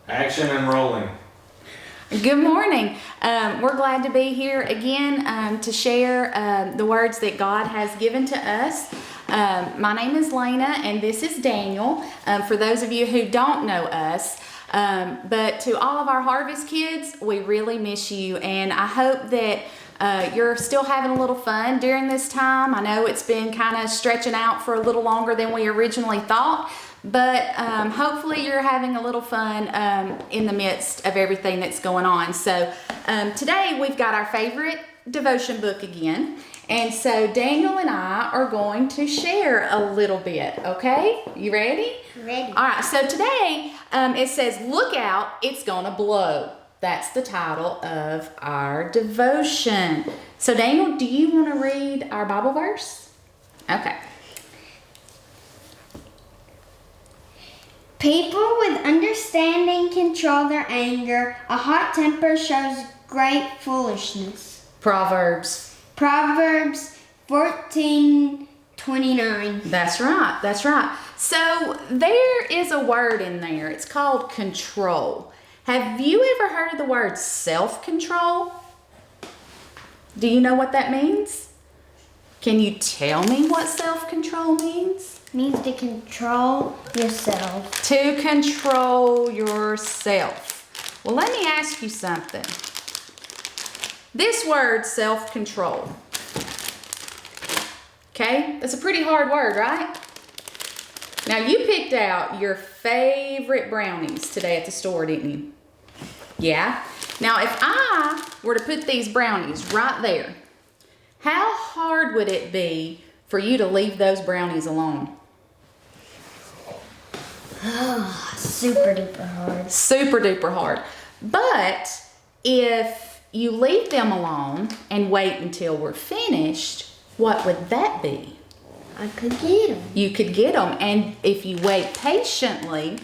Action and rolling. Good morning. We're glad to be here again to share the words that God has given to us. My name is Lana and this is Daniel. For those of you who don't know us, but to all of our Harvest kids, we really miss you, and I hope that you're still having a little fun during this time. I know it's been kind of stretching out for a little longer than we originally thought, but hopefully you're having a little fun in the midst of everything that's going on. So today we've got our favorite devotion book again. And so Daniel and I are going to share a little bit, okay? You ready? Ready. All right, so today it says, "Look out, it's gonna blow." That's the title of our devotion. So Daniel, do you want to read our Bible verse? Okay. People with understanding control their anger. A hot temper shows great foolishness. Proverbs. Proverbs 14:29. That's right. That's right. So there is a word in there. It's called control. Have you ever heard of the word self-control? Do you know what that means? Can you tell me what self-control means? Means to control yourself. To control yourself. Well, let me ask you something. This word, self-control. Okay, that's a pretty hard word, right? Now, you picked out your favorite brownies today at the store, didn't you? Yeah? Now, if I were to put these brownies right there, how hard would it be for you to leave those brownies alone? Super duper hard. Super duper hard. But if you leave them alone and wait until we're finished, what would that be? I could get them. You could get them, and if you wait patiently,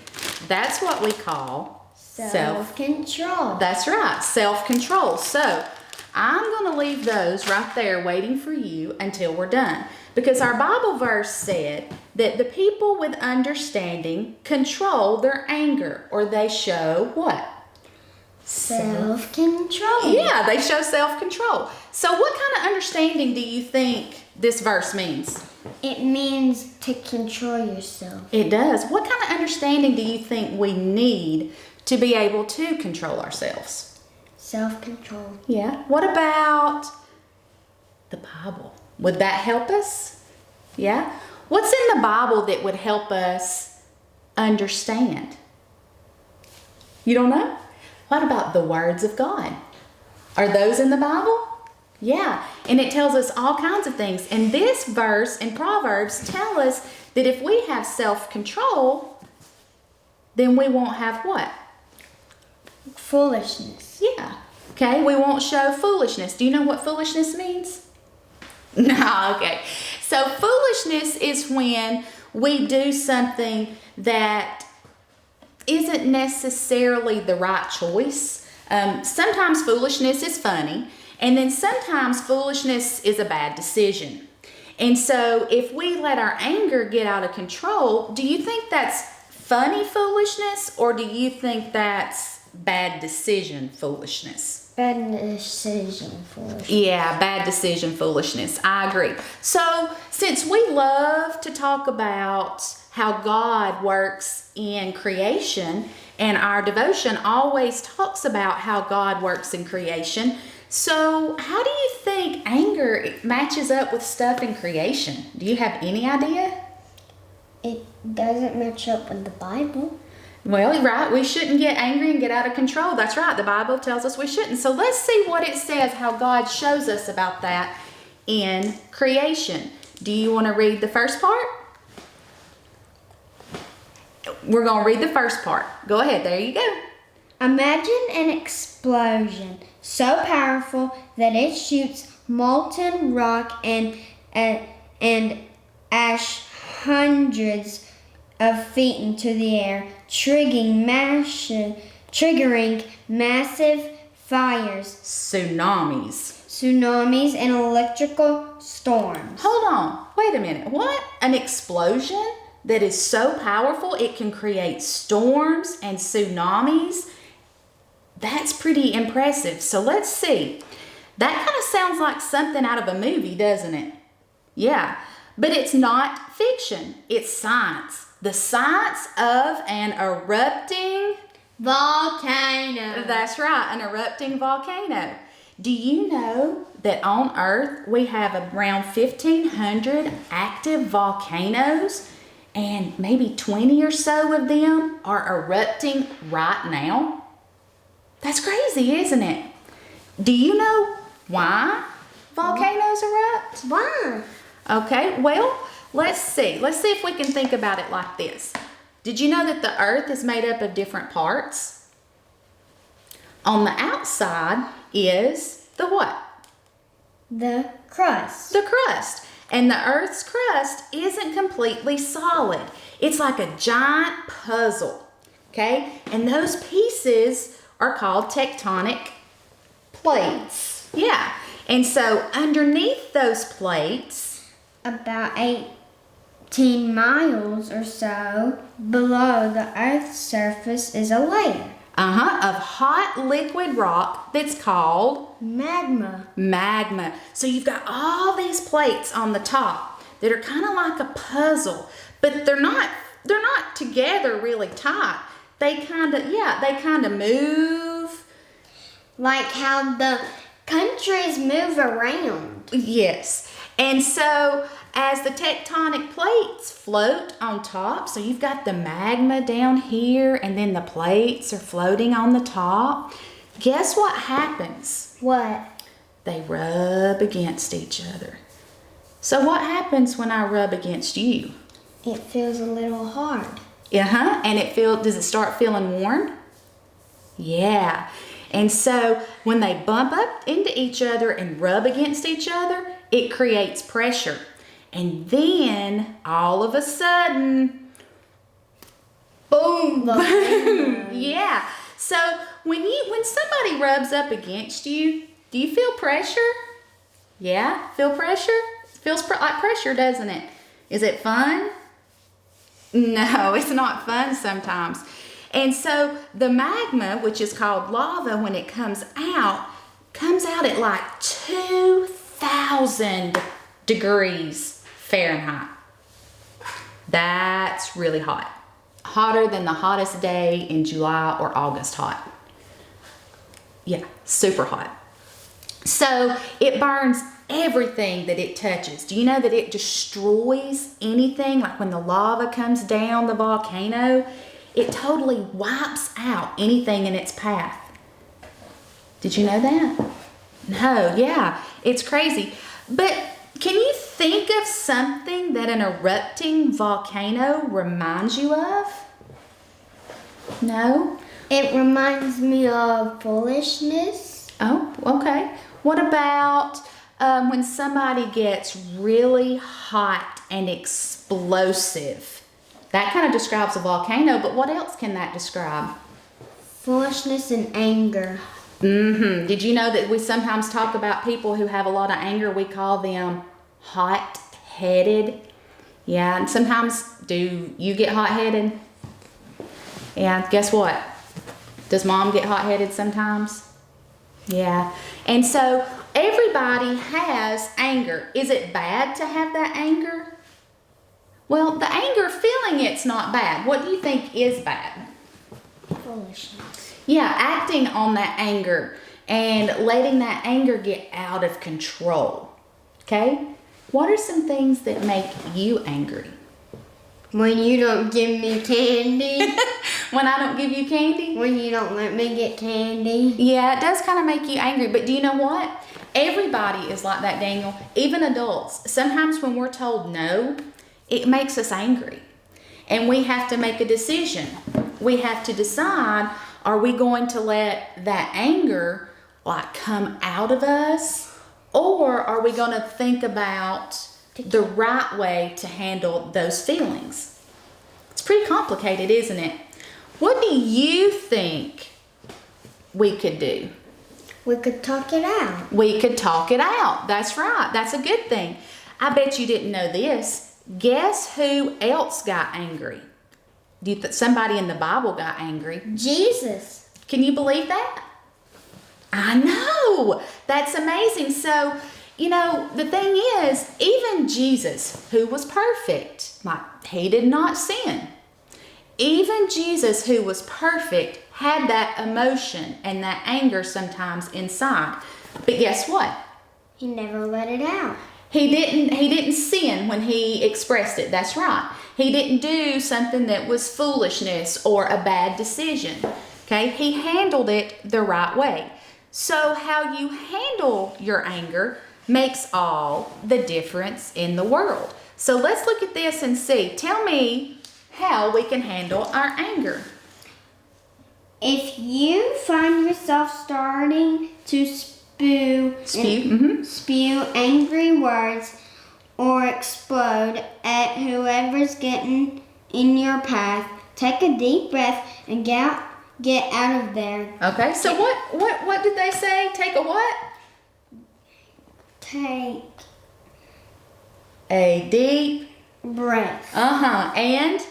that's what we call Self-control. That's right, self-control. So I'm going to leave those right there waiting for you until we're done, because our Bible verse said that the people with understanding control their anger, or they show what? Self-control. Yeah, they show self-control. So what kind of understanding do you think this verse means? It means to control yourself. It does. What kind of understanding do you think we need to be able to control ourselves? Self-control. Yeah. What about the Bible? Would that help us? Yeah. What's in the Bible that would help us understand? You don't know? What about the words of God? Are those in the Bible? Yeah, and it tells us all kinds of things. And this verse in Proverbs tell us that if we have self-control, then we won't have what? Foolishness. Yeah, okay, we won't show foolishness. Do you know what foolishness means? No, okay. So foolishness is when we do something that isn't necessarily the right choice. Sometimes foolishness is funny, and then sometimes foolishness is a bad decision. And so if we let our anger get out of control, do you think that's funny foolishness, or do you think that's bad decision foolishness? Bad decision foolishness. Yeah, bad decision foolishness. I agree. So since we love to talk about how God works in creation, and our devotion always talks about how God works in creation, so how do you think anger matches up with stuff in creation? Do you have any idea? It doesn't match up with the Bible. Well, right, we shouldn't get angry and get out of control. That's right, the Bible tells us we shouldn't. So let's see what it says, how God shows us about that in creation. Do you want to read the first part? We're going to read the first part. Go ahead, there you go. Imagine an explosion so powerful that it shoots molten rock and ash hundreds of feet into the air, triggering massive fires, tsunamis, and electrical storms. Hold on. Wait a minute. What? An explosion that is so powerful it can create storms and tsunamis. That's pretty impressive. So let's see. That kind of sounds like something out of a movie, doesn't it? Yeah, but it's not fiction. It's science. The science of an erupting volcano. That's right, an erupting volcano. Do you know that on Earth we have around 1,500 active volcanoes, and maybe 20 or so of them are erupting right now? That's crazy, isn't it? Do you know why volcanoes erupt? Why? Okay, well, let's see. Let's see if we can think about it like this. Did you know that the Earth is made up of different parts? On the outside is the what? The crust. The crust. And the Earth's crust isn't completely solid. It's like a giant puzzle, okay? And those pieces are called tectonic plates. Yeah. And so underneath those plates, About 18 miles or so below the Earth's surface is a layer. of hot liquid rock that's called Magma. magma. So you've got all these plates on the top that are kind of like a puzzle, but they're not together really tight. They kind of move. Like how the countries move around. Yes. And so as the tectonic plates float on top, so you've got the magma down here and then the plates are floating on the top, guess what happens? What? They rub against each other. So what happens when I rub against you? It feels a little hard. And does it start feeling warm? Yeah. And so when they bump up into each other and rub against each other, it creates pressure. And then all of a sudden, boom, boom. Yeah. So when somebody rubs up against you, do you feel pressure? Yeah, feel pressure? Feels like pressure, doesn't it? Is it fun? No, it's not fun sometimes. And so the magma, which is called lava, when it comes out at like 2,000 degrees Fahrenheit. That's really hot. Hotter than the hottest day in July or August hot. Yeah, super hot. So it burns everything that it touches. Do you know that it destroys anything? Like when the lava comes down the volcano, it totally wipes out anything in its path. Did you know that? No, yeah, it's crazy. But can you think of something that an erupting volcano reminds you of? No? It reminds me of foolishness. Oh, okay. What about when somebody gets really hot and explosive? That kind of describes a volcano, but what else can that describe? Foolishness and anger. Did you know that we sometimes talk about people who have a lot of anger? We call them hot-headed. Yeah, and sometimes, do you get hot-headed? Yeah, guess what? Does mom get hot-headed sometimes? Yeah. And so everybody has anger. Is it bad to have that anger? Well, the anger feeling, it's not bad. What do you think is bad? Foolishness. Yeah, acting on that anger and letting that anger get out of control. Okay? What are some things that make you angry? When you don't give me candy. When I don't give you candy? When you don't let me get candy. Yeah, it does kind of make you angry. But do you know what? Everybody is like that, Daniel. Even adults. Sometimes when we're told no, it makes us angry. And we have to make a decision. We have to decide, are we going to let that anger like come out of us? Or are we going to think about the right way to handle those feelings? It's pretty complicated, isn't it? What do you think we could do? We could talk it out. We could talk it out. That's right. That's a good thing. I bet you didn't know this. Guess who else got angry? Somebody in the Bible got angry? Jesus. Can you believe that? I know. That's amazing. So, the thing is, even Jesus, who was perfect, he did not sin. Even Jesus, who was perfect, had that emotion and that anger sometimes inside. But guess what? He never let it out. He didn't sin when he expressed it. That's right. He didn't do something that was foolishness or a bad decision. Okay? He handled it the right way. So how you handle your anger makes all the difference in the world. So let's look at this and see. Tell me how we can handle our anger. If you find yourself starting to spew angry words or explode at whoever's getting in your path, take a deep breath and get out of there. Okay, so what did they say? Take a what? Take a deep breath. And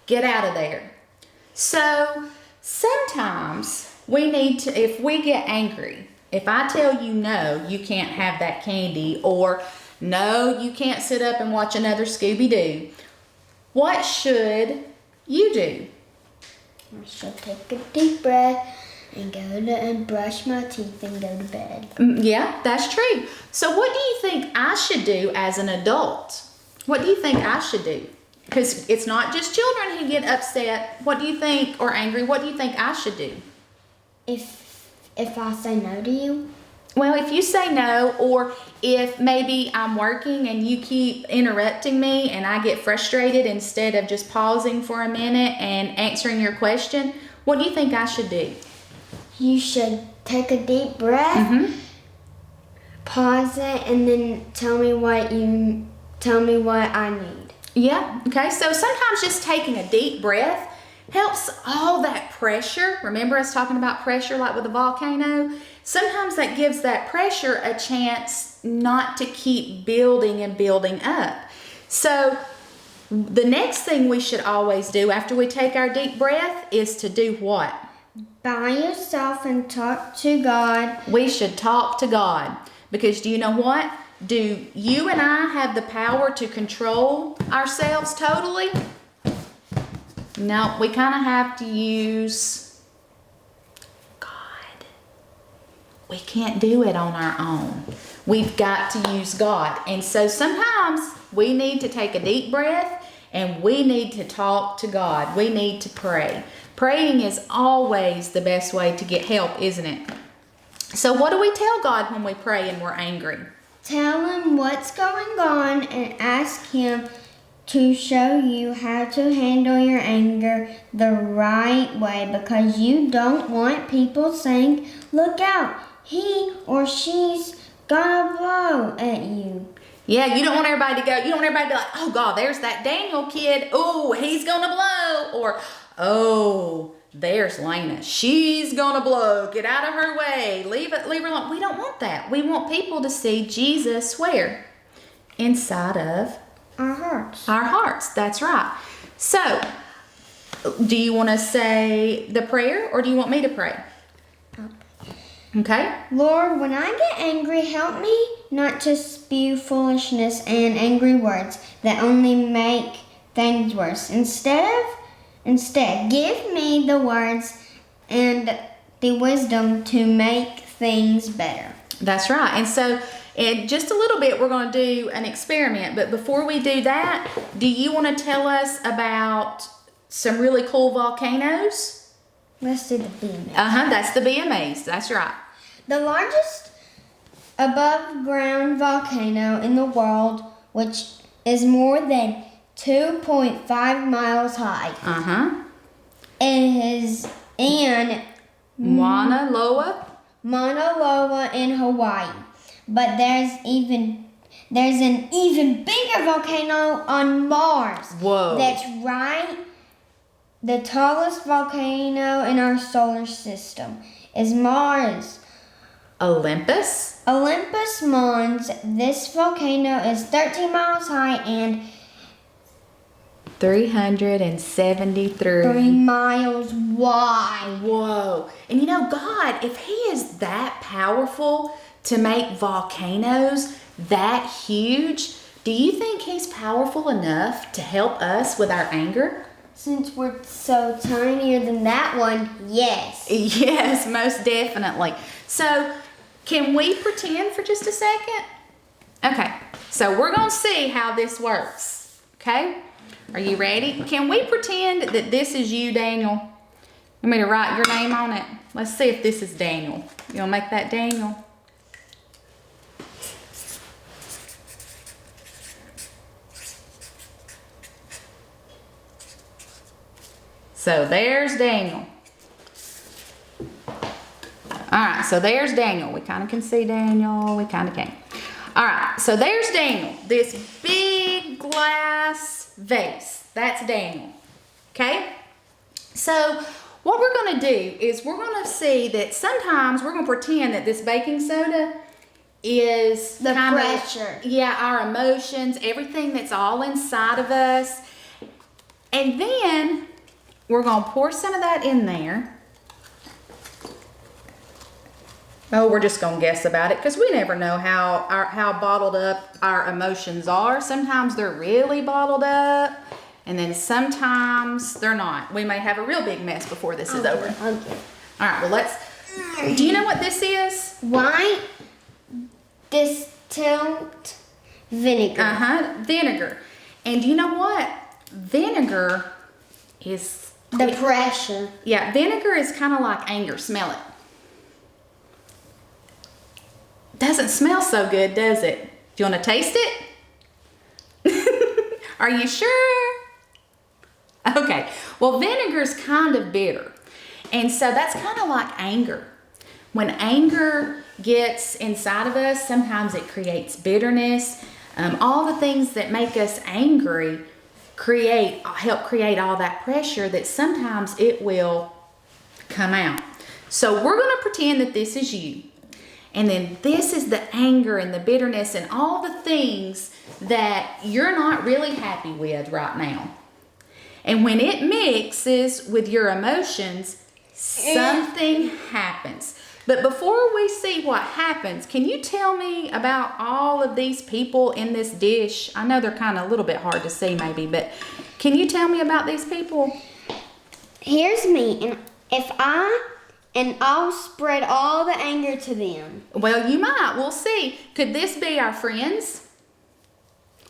get out of there. So sometimes we need to, if we get angry, if I tell you no, you can't have that candy, or no, you can't sit up and watch another Scooby-Doo, what should you do? I should take a deep breath and brush my teeth and go to bed. Yeah, that's true. So what do you think I should do as an adult? What do you think I should do? Because it's not just children who get upset. What do you think, or angry? What do you think I should do? If I say no to you? Well, if you say no, or if maybe I'm working and you keep interrupting me and I get frustrated instead of just pausing for a minute and answering your question, what do you think I should do? You should take a deep breath, pause it, and then tell me what I need. Yeah, okay. So sometimes just taking a deep breath helps all that pressure. Remember us talking about pressure like with a volcano? Sometimes that gives that pressure a chance not to keep building and building up. So the next thing we should always do after we take our deep breath is to do what? By yourself and talk to God. We should talk to God, because do you know what? Do you and I have the power to control ourselves totally? No, we kind of have to use God. We can't do it on our own. We've got to use God. And so sometimes we need to take a deep breath and we need to talk to God. We need to pray. Praying is always the best way to get help, isn't it? So what do we tell God when we pray and we're angry? Tell him what's going on and ask him to show you how to handle your anger the right way, because you don't want people saying, "Look out, he or she's gonna blow" at you. Yeah, you don't want everybody to be like, "Oh God, there's that Daniel kid. Oh, he's gonna blow." Or, "Oh, there's Lana. She's gonna blow. Get out of her way. Leave her alone." We don't want that. We want people to see Jesus where? Inside of Our hearts. our hearts. That's right. So, do you want to say the prayer, or do you want me to pray? Okay. Lord, when I get angry, help me not to spew foolishness and angry words that only make things worse. Instead, give me the words and the wisdom to make things better. That's right. And so in just a little bit, we're going to do an experiment. But before we do that, do you want to tell us about some really cool volcanoes? Let's do the BMAs. That's the BMAs. That's right. The largest above-ground volcano in the world, which is more than 2.5 miles high, is in Mauna Loa in Hawaii. But there's an even bigger volcano on Mars. Whoa. That's right. The tallest volcano in our solar system is Mars. Olympus Mons. This volcano is 13 miles high and 373. 3 miles wide. Whoa. And you know, God, if He is that powerful to make volcanoes that huge, do you think He's powerful enough to help us with our anger? Since we're so tinier than that one, yes. Yes, most definitely. So, can we pretend for just a second? Okay, so we're going to see how this works. Okay? Are you ready? Can we pretend that this is you, Daniel? You want me to write your name on it? Let's see if this is Daniel. You want to make that Daniel? So there's Daniel. All right, so there's Daniel. We kind of can see Daniel. We kind of can't. All right, so there's Daniel. This big glass vase. That's Daniel. Okay? So what we're going to do is we're going to see that sometimes we're going to pretend that this baking soda is The pressure. Yeah, our emotions, everything that's all inside of us. And then we're going to pour some of that in there. Oh, we're just going to guess about it because we never know how bottled up our emotions are. Sometimes they're really bottled up, and then sometimes they're not. We may have a real big mess before this is over. Okay. All right, well, let's... Do you know what this is? White distilled vinegar. Vinegar. And do you know what? Vinegar is... The pressure. Yeah, vinegar is kind of like anger. Smell it. Doesn't smell so good, does it? Do you want to taste it? Are you sure? Okay. Well, vinegar is kind of bitter. And so that's kind of like anger. When anger gets inside of us, sometimes it creates bitterness. All the things that make us angry help create all that pressure that sometimes it will come out. So we're going to pretend that this is you. And then this is the anger and the bitterness and all the things that you're not really happy with right now. And when it mixes with your emotions, something happens. But before we see what happens, can you tell me about all of these people in this dish? I know they're kind of a little bit hard to see maybe, but can you tell me about these people? Here's me, and I'll spread all the anger to them. Well, you might. We'll see. Could this be our friends?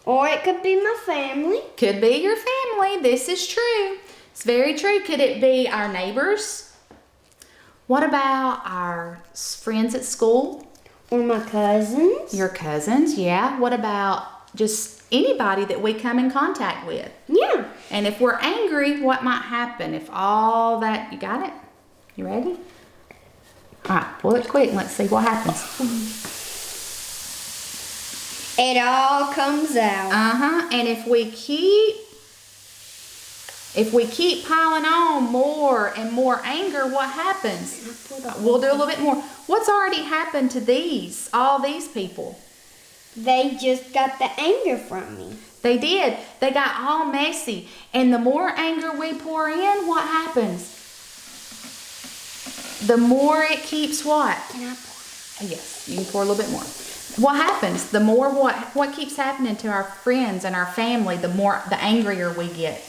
Or it could be my family. Could be your family. This is true. It's very true. Could it be our neighbors? What about our friends at school? Or my cousins. Your cousins, yeah. What about just anybody that we come in contact with? Yeah. And if we're angry, what might happen if all that... You got it? You ready? All right, pull it quick and let's see what happens. It all comes out. And if we keep piling on more and more anger, what happens? We'll do a little bit more. What's already happened to all these people? They just got the anger from me. They did. They got all messy. And the more anger we pour in, what happens? The more it keeps what? Can I pour? Yes, you can pour a little bit more. What happens? The more what keeps happening to our friends and our family, the angrier we get.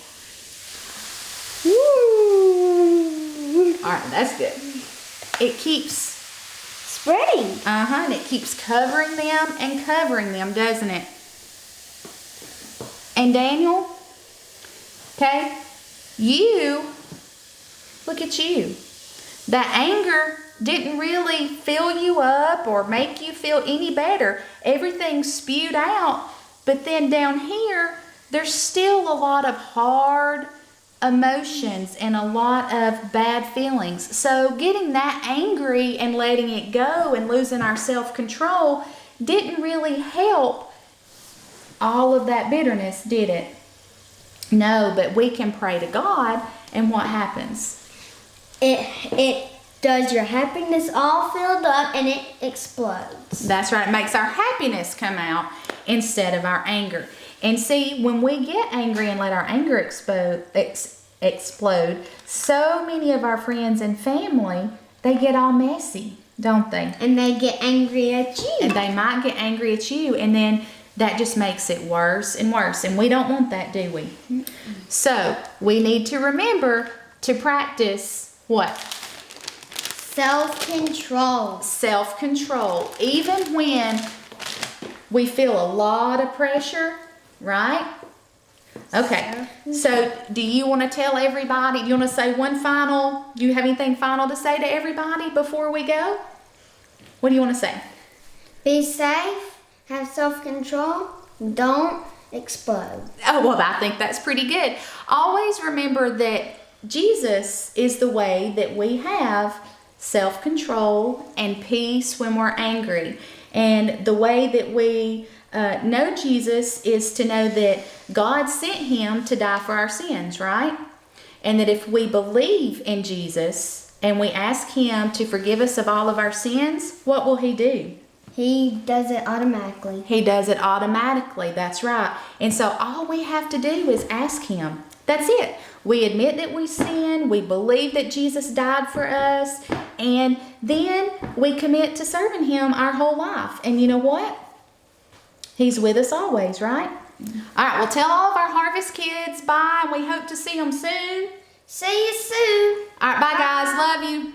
All right, that's good. It keeps spreading. And it keeps covering them, doesn't it? And Daniel, okay, look at you. That anger didn't really fill you up or make you feel any better. Everything's spewed out. But then down here, there's still a lot of hard emotions and a lot of bad feelings. So getting that angry and letting it go and losing our self-control didn't really help all of that bitterness, did it? No, but we can pray to God, and what happens? It does your happiness all filled up and it explodes. That's right. It makes our happiness come out instead of our anger. And see, when we get angry and let our anger explode, so many of our friends and family, they get all messy, don't they? And they get angry at you. And they might get angry at you, and then that just makes it worse and worse. And we don't want that, do we? Mm-hmm. So we need to remember to practice what? Self-control. Self-control. Even when we feel a lot of pressure, right? Okay. So do you want to tell everybody, you want to say do you have anything final to say to everybody before we go? What do you want to say? Be safe, have self-control, don't explode. Oh, well, I think that's pretty good. Always remember that Jesus is the way that we have self-control and peace when we're angry. And the way that we know Jesus is to know that God sent him to die for our sins, right? And that if we believe in Jesus and we ask him to forgive us of all of our sins, what will he do? He does it automatically. He does it automatically, that's right. And so all we have to do is ask him. That's it. We admit that we sin, we believe that Jesus died for us, and then we commit to serving him our whole life. And you know what? He's with us always, right? All right, well, tell all of our Harvest kids bye, and we hope to see them soon. See you soon. All right, bye, guys. Love you.